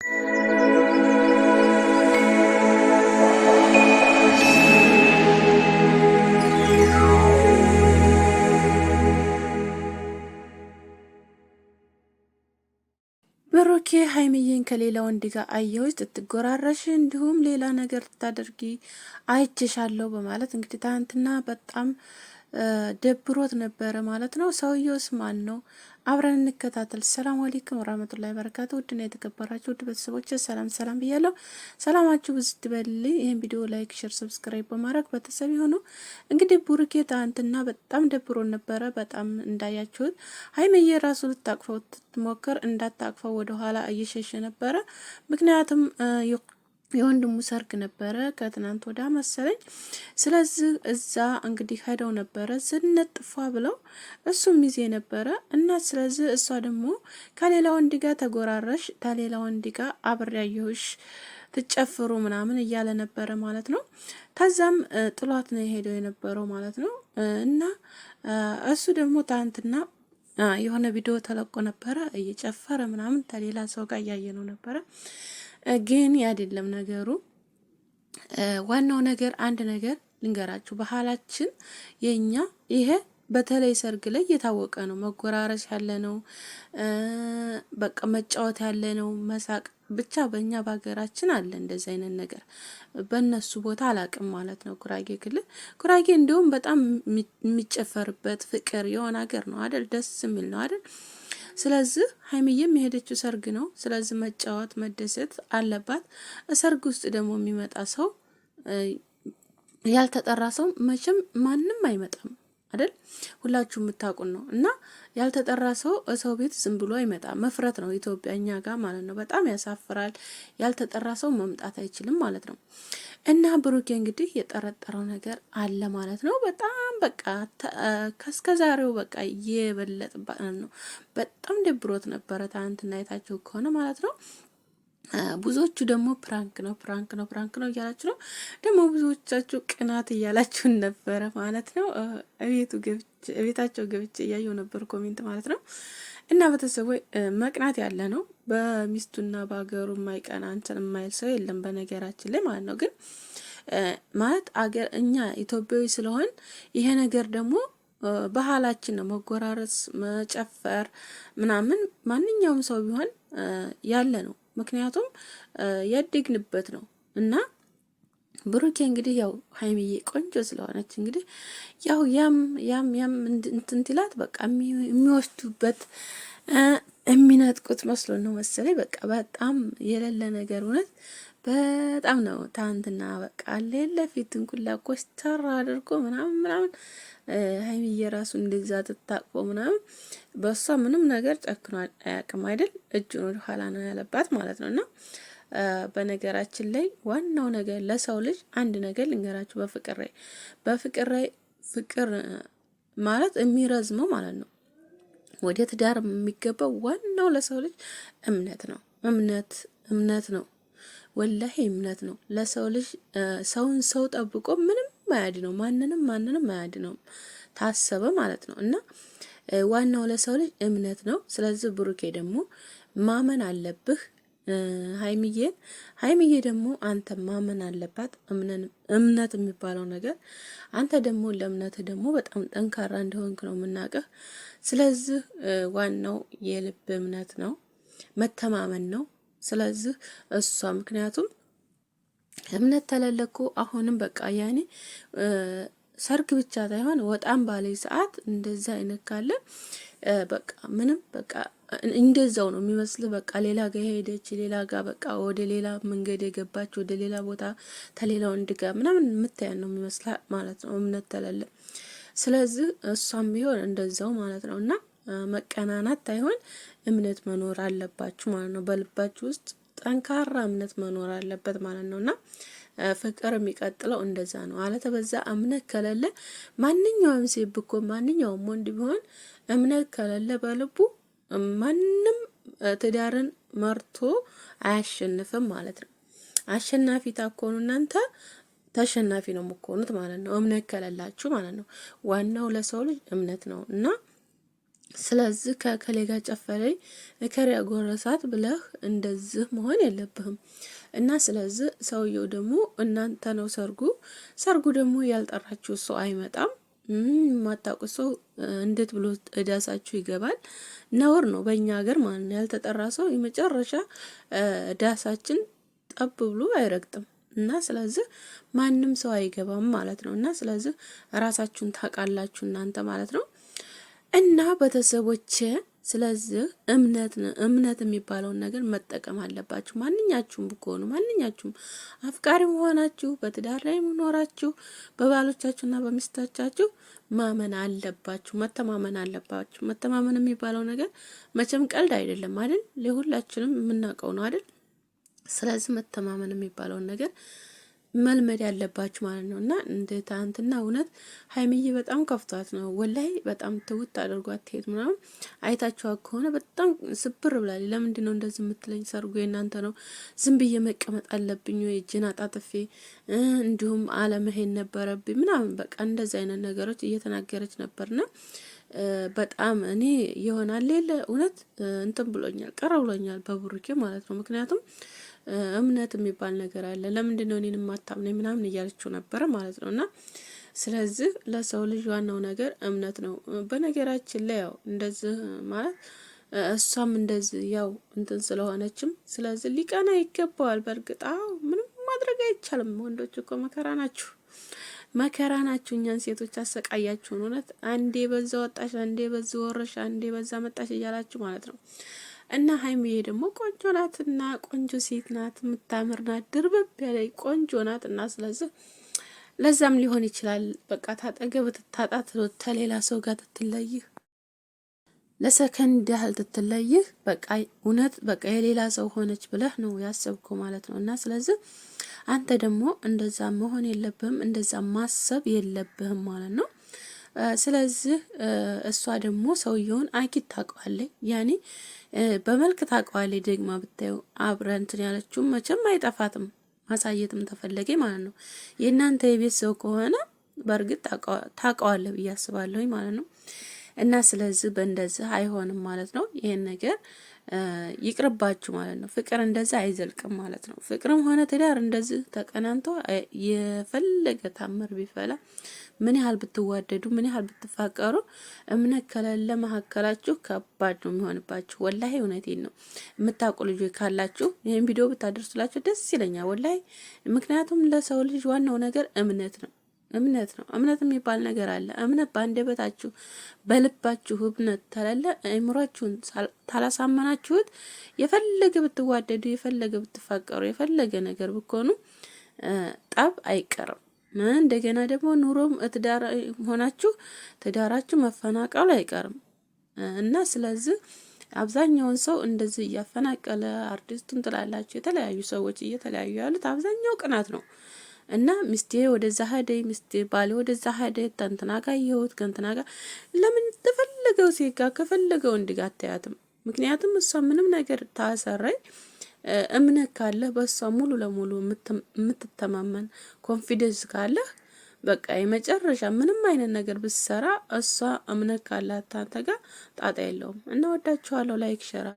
ብሩኬ ሀይሚዬን ከሌላ ወንድ ጋር አየሁሽ ትትጎራረሽ እንዲሁም ሌላ ነገር ታደርጊ አይችሻለሁ በማለት እንግዲህ ትናንትና በጣም ደብሮት ነበረ ማለት ነው። ሰውየውስ ማን ነው? አብረን እንከታተል። ሰላም አለይኩም ወራህመቱላሂ ወበረካቱ። ውድና የተከበራችሁ ውድ ቤተሰቦች ሰላም ሰላም ብያለሁ። ሰላማችሁ ብዙ ትበልልኝ። ይሄን ቪዲዮ ላይክ፣ ሼር፣ ሰብስክራይብ በማድረግ ቤተሰብ ይሁኑ። እንግዲህ ብሩኬ ትናንትና በጣም ደብሮን ነበረ። በጣም እንዳያችሁት ሀይሚዬ ራሱ ልታቅፈው ትሞክር እንዳታቅፈው ወደ ኋላ እየሸሸ ነበረ። ምክንያቱም የወንድሙ ሰርግ ነበረ ከትናንት ወዳ መሰለኝ። ስለዚህ እዛ እንግዲህ ሄደው ነበረ ዝነጥፏ ብለው እሱም ሚዜ ነበረ እና ስለዚህ እሷ ደግሞ ከሌላ ወንድ ጋር ተጎራረሽ፣ ከሌላ ወንድ ጋር አብሬያየሁሽ ትጨፍሩ ምናምን እያለ ነበረ ማለት ነው። ከዛም ጥሏት ነው የሄደው የነበረው ማለት ነው። እና እሱ ደግሞ ትናንትና የሆነ ቪዲዮ ተለቆ ነበረ እየጨፈረ ምናምን ከሌላ ሰው ጋር እያየ ነው ነበረ። ግን አይደለም ነገሩ። ዋናው ነገር አንድ ነገር ልንገራችሁ፣ ባህላችን የኛ ይሄ በተለይ ሰርግ ላይ የታወቀ ነው። መጎራረስ ያለ ነው፣ በቃ መጫወት ያለ ነው፣ መሳቅ ብቻ በእኛ በሀገራችን አለ እንደዚህ አይነት ነገር። በእነሱ ቦታ አላቅም ማለት ነው። ጉራጌ ክልል ጉራጌ እንዲሁም በጣም የሚጨፈርበት ፍቅር የሆነ ሀገር ነው አይደል? ደስ የሚል ነው አይደል? ስለዚህ ሀይሚዬም የሄደችው ሰርግ ነው። ስለዚህ መጫወት መደሰት አለባት። ሰርግ ውስጥ ደግሞ የሚመጣ ሰው ያልተጠራ ሰው መቼም ማንም አይመጣም አይደል? ሁላችሁ የምታውቁን ነው። እና ያልተጠራ ሰው ቤት ዝም ብሎ አይመጣም። መፍረት ነው ኢትዮጵያኛ ጋር ማለት ነው። በጣም ያሳፍራል። ያልተጠራ ሰው መምጣት አይችልም ማለት ነው። እና ብሩኬ እንግዲህ የጠረጠረው ነገር አለ ማለት ነው። በጣም በቃ ከስከዛሬው በቃ የበለጠ ነው። በጣም ደብሮት ነበረ ትናንትና አይታችሁ ከሆነ ማለት ነው። ብዙዎቹ ደግሞ ፕራንክ ነው እያላችሁ ነው። ደግሞ ብዙዎቻችሁ ቅናት እያላችሁን ነበረ ማለት ነው። ቤታቸው ገብቼ እያየው ነበር ኮሜንት ማለት ነው። እና ቤተሰቦች መቅናት ያለ ነው። በሚስቱና በሀገሩ የማይቀና እንትን የማይል ሰው የለም በነገራችን ላይ ማለት ነው። ግን ማለት አገር እኛ ኢትዮጵያዊ ስለሆን ይሄ ነገር ደግሞ ባህላችን ነው። መጎራረስ፣ መጨፈር ምናምን ማንኛውም ሰው ቢሆን ያለ ነው። ምክንያቱም ያደግንበት ነው። እና ብሩኬ እንግዲህ ያው ሀይሚዬ ቆንጆ ስለሆነች እንግዲህ ያው ያም እንትን ትላት በቃ የሚወስዱበት የሚነጥቁት መስሎ ነው መሰለኝ። በቃ በጣም የሌለ ነገር እውነት በጣም ነው። ትናንትና በቃ አለ ፊትን ኩላ ኮስተር አድርጎ ምናምን ሀይሚዬ ራሱ እንደዛ ትታቅፎ ምናምን በሷ ምንም ነገር ጨክኖ አያውቅም አይደል? እጁን ወደ ኋላ ነው ያለባት ማለት ነው። እና በነገራችን ላይ ዋናው ነገር ለሰው ልጅ አንድ ነገር ልንገራችሁ፣ ፍቅር ማለት የሚረዝመው ማለት ነው ወደ ትዳር የሚገባው ዋናው ለሰው ልጅ እምነት ነው። ወላሂ እምነት ነው ለሰው ልጅ። ሰው ጠብቆ ምንም አያድነው፣ ማንንም አያድነው ታሰበ ማለት ነው። እና ዋናው ለሰው ልጅ እምነት ነው። ስለዚህ ብሩኬ ደግሞ ማመን አለብህ ሀይሚዬ ደግሞ አንተ ማመን አለባት። እምነት የሚባለው ነገር አንተ ደግሞ ለእምነትህ ደግሞ በጣም ጠንካራ እንደሆንክ ነው የምናውቅህ። ስለዚህ ዋናው የልብ እምነት ነው፣ መተማመን ነው። ስለዚህ እሷ ምክንያቱም እምነት ተለለኩ አሁንም በቃ ያኔ ሰርግ ብቻ ሳይሆን ወጣም ባለ ሰዓት እንደዛ አይነት ካለ በቃ ምንም በቃ እንደዛው ነው የሚመስልህ። በቃ ሌላ ጋር ሄደች፣ ሌላ ጋር በቃ ወደ ሌላ መንገድ የገባች፣ ወደ ሌላ ቦታ ተሌላ ወንድ ጋር ምናምን የምታያን ነው የሚመስላ ማለት ነው እምነት ተለለ። ስለዚህ እሷም ቢሆን እንደዛው ማለት ነው። እና መቀናናት ሳይሆን እምነት መኖር አለባችሁ ማለት ነው። በልባችሁ ውስጥ ጠንካራ እምነት መኖር አለበት ማለት ነው። እና ፍቅር የሚቀጥለው እንደዛ ነው። አለበለዛ እምነት ከሌለ ማንኛውም ሴት እኮ ማንኛውም ወንድ ቢሆን እምነት ከሌለ በልቡ ማንም ትዳርን መርቶ አያሸንፍም ማለት ነው። አሸናፊ ታኮኑ እናንተ ተሸናፊ ነው የምትሆኑት ማለት ነው። እምነት ከሌላችሁ ማለት ነው። ዋናው ለሰው ልጅ እምነት ነው። እና ስለዚህ ከከሌ ጋር ጨፈረኝ እከሪያ ጎረሳት ብለህ እንደዚህ መሆን የለብህም። እና ስለዚህ ሰውየው ደግሞ እናንተ ነው ሰርጉ ደግሞ ያልጠራችሁ ሰው አይመጣም። የማታውቁት ሰው እንዴት ብሎ እዳሳችሁ ይገባል? ነውር ነው በእኛ ሀገር ማለት ነው። ያልተጠራ ሰው የመጨረሻ ዳሳችን ጠብ ብሎ አይረግጥም። እና ስለዚህ ማንም ሰው አይገባም ማለት ነው። እና ስለዚህ ራሳችሁን ታውቃላችሁ እናንተ ማለት ነው። እና ቤተሰቦቼ ስለዚህ እምነት የሚባለውን ነገር መጠቀም አለባችሁ። ማንኛችሁም ብትሆኑ ማንኛችሁም አፍቃሪ መሆናችሁ በትዳር ላይ ኖራችሁ በባሎቻችሁና በሚስቶቻችሁ ማመን አለባችሁ፣ መተማመን አለባችሁ። መተማመን የሚባለው ነገር መቼም ቀልድ አይደለም አይደል? ለሁላችንም የምናውቀው ነው አይደል? ስለዚህ መተማመን የሚባለውን ነገር መልመድ ያለባችሁ ማለት ነው። እና እንደ ትናንትና እውነት ሀይሚዬ በጣም ከፍቷት ነው ወላይ በጣም ትውት አድርጓት ትሄድ ምናምን አይታችኋት ከሆነ በጣም ስብር ብላለች። ለምንድን ነው እንደዚህ የምትለኝ? ሰርጉ የእናንተ ነው፣ ዝም ብዬ መቀመጥ አለብኝ ወይ እጄን አጣጥፌ እንዲሁም አለመሄድ ነበረብኝ ምናምን በቃ እንደዚህ አይነት ነገሮች እየተናገረች ነበርና በጣም እኔ ይሆናል ሌለ እውነት እንትን ብሎኛል፣ ቀረ ብሎኛል በብሩኬ ማለት ነው። ምክንያቱም እምነት የሚባል ነገር አለ። ለምንድን ነው እኔን የማታምነኝ ምናምን እያለችው ነበረ ማለት ነው። እና ስለዚህ ለሰው ልጅ ዋናው ነገር እምነት ነው። በነገራችን ላይ ያው እንደዚህ ማለት እሷም እንደዚህ ያው እንትን ስለሆነችም ስለዚህ ሊቀና ይገባዋል። በእርግጥ ምንም ማድረግ አይቻልም። ወንዶች እኮ መከራ ናችሁ። እኛን ሴቶች አሰቃያችሁን። እውነት አንዴ በዛ ወጣሽ፣ አንዴ በዛ ወረሽ፣ አንዴ በዛ መጣሽ እያላችሁ ማለት ነው። እና ሀይሚዬ ደግሞ ቆንጆ ናትና ቆንጆ ሴት ናት፣ የምታምር ናት፣ ድርብብ ያለ ቆንጆ ናት። እና ስለዚህ ለዛም ሊሆን ይችላል በቃ ታጠገብ ትታጣት ተሌላ ሰው ጋር ትትለይህ ለሰከንድ ያህል ትትለይህ በቃ እውነት በቃ የሌላ ሰው ሆነች ብለህ ነው ያሰብከው ማለት ነው። እና ስለዚህ አንተ ደግሞ እንደዛ መሆን የለብህም፣ እንደዛ ማሰብ የለብህም ማለት ነው። ስለዚህ እሷ ደግሞ ሰውየውን አኪት ታውቀዋለች፣ ያኔ በመልክ ታውቀዋለች። ደግማ ብታዩ አብረን እንትን ያለችው መቼም አይጠፋትም፣ ማሳየትም ተፈለገ ማለት ነው። የእናንተ የቤት ሰው ከሆነ በእርግጥ ታውቀዋለህ ብዬ አስባለሁ ማለት ነው። እና ስለዚህ በእንደዚህ አይሆንም ማለት ነው። ይሄን ነገር ይቅርባችሁ ማለት ነው። ፍቅር እንደዛ አይዘልቅም ማለት ነው። ፍቅርም ሆነ ትዳር እንደዚህ ተቀናንቶ የፈለገ ታምር ቢፈላ ምን ያህል ብትዋደዱ ምን ያህል ብትፋቀሩ እምነት ከሌለ መሀከላችሁ ከባድ ነው የሚሆንባችሁ። ወላሂ እውነቴን ነው። የምታውቁ ልጆች ካላችሁ ይሄን ቪዲዮ ብታደርሱላችሁ ደስ ይለኛል ወላሂ። ምክንያቱም ለሰው ልጅ ዋናው ነገር እምነት ነው። እምነት የሚባል ነገር አለ። እምነት በአንደበታችሁ በልባችሁ እምነት ተለለ አይምሯችሁን ታላሳመናችሁት የፈለገ ብትዋደዱ የፈለገ ብትፋቀሩ የፈለገ ነገር ብትሆኑ ጠብ አይቀርም። እንደገና ደግሞ ኑሮም ትዳር ሆናችሁ ትዳራችሁ መፈናቀሉ አይቀርም። እና ስለዚህ አብዛኛውን ሰው እንደዚህ እያፈናቀለ አርቲስቱን ትላላችሁ የተለያዩ ሰዎች እየተለያዩ ያሉት አብዛኛው ቅናት ነው። እና ሚስቴ ወደዛ ሄደ፣ ሚስቴ ባሌ ወደዛ ሄደ፣ ተንትና ጋር ይሁት ከንትና ጋር ለምን ተፈለገው ሴጋ ከፈለገው እንዲጋ አታያትም? ምክንያቱም እሷ ምንም ነገር ታሰረይ እምነት ካለ በእሷ ሙሉ ለሙሉ የምትተማመን ኮንፊደንስ ካለ በቃ የመጨረሻ ምንም አይነት ነገር ብትሰራ እሷ እምነት ካላት ታንተ ጋር ጣጣ የለውም። እና ወዳችኋለሁ። ላይክ ሸራ